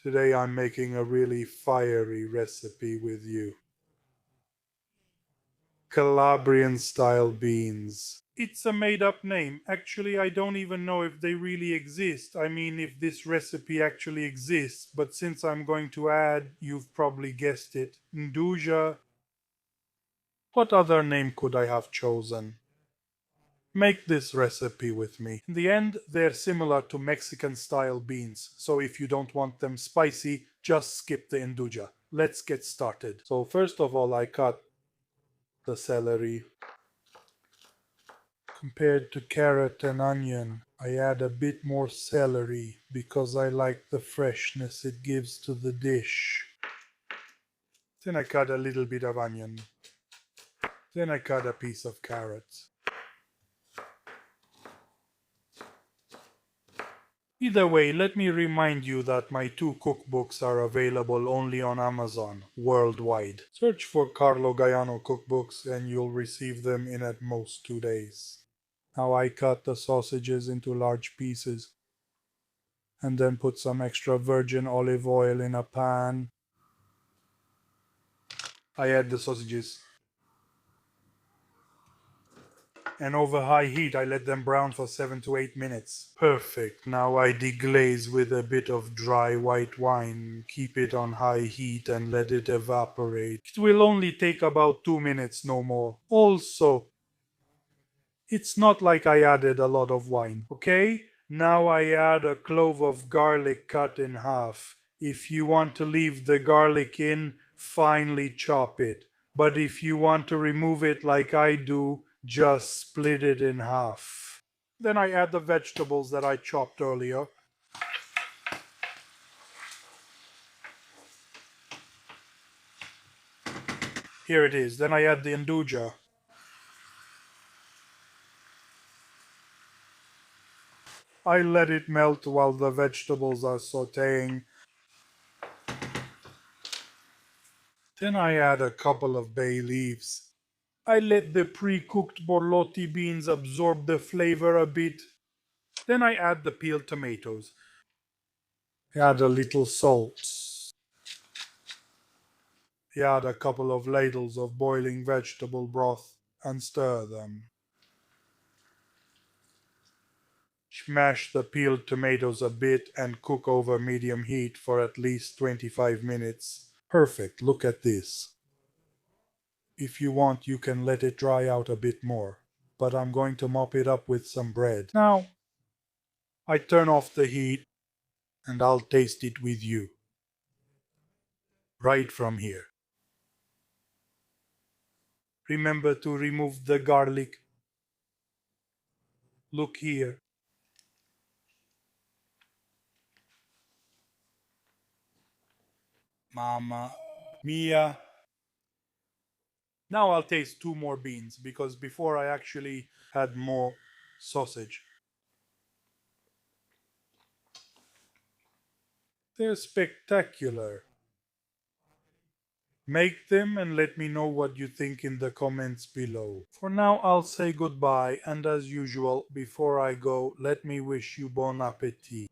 Today I'm making a really fiery recipe with you. Calabrian-style beans. It's a made-up name. Actually, I don't even know if they really exist. I mean, if this recipe actually exists. But since I'm going to add, you've probably guessed it, nduja. What other name could I have chosen? Make this recipe with me. In the end, they're similar to Mexican-style beans. So if you don't want them spicy, just skip the nduja. Let's get started. So first of all, I cut the celery. Compared to carrot and onion, I add a bit more celery because I like the freshness it gives to the dish. Then I cut a little bit of onion. Then I cut a piece of carrot. Either way, let me remind you that my 2 cookbooks are available only on Amazon worldwide. Search for Carlo Gaiano cookbooks and you'll receive them in at most 2 days. Now I cut the sausages into large pieces and then put some extra virgin olive oil in a pan. I add the sausages and over high heat I let them brown for 7 to 8 minutes. Perfect. Now I deglaze with a bit of dry white wine. Keep it on high heat and let it evaporate. It will only take about 2 minutes, no more. Also, it's not like I added a lot of wine, okay? Now I add a clove of garlic cut in half. If you want to leave the garlic in, finely chop it. But if you want to remove it like I do, just split it in half. Then I add the vegetables that I chopped earlier. Here it is. Then I add the nduja. I let it melt while the vegetables are sauteing. Then I add a couple of bay leaves. I let the pre-cooked borlotti beans absorb the flavor a bit. Then I add the peeled tomatoes. Add a little salt. Add a couple of ladles of boiling vegetable broth and stir them. Smash the peeled tomatoes a bit and cook over medium heat for at least 25 minutes. Perfect, look at this. If you want, you can let it dry out a bit more, but I'm going to mop it up with some bread. Now, I turn off the heat and I'll taste it with you. Right from here. Remember to remove the garlic. Look here. Mama Mia. Now I'll taste 2 more beans because before I actually had more sausage. They're spectacular. Make them and let me know what you think in the comments below. For now, I'll say goodbye, and as usual, before I go, let me wish you bon appetit.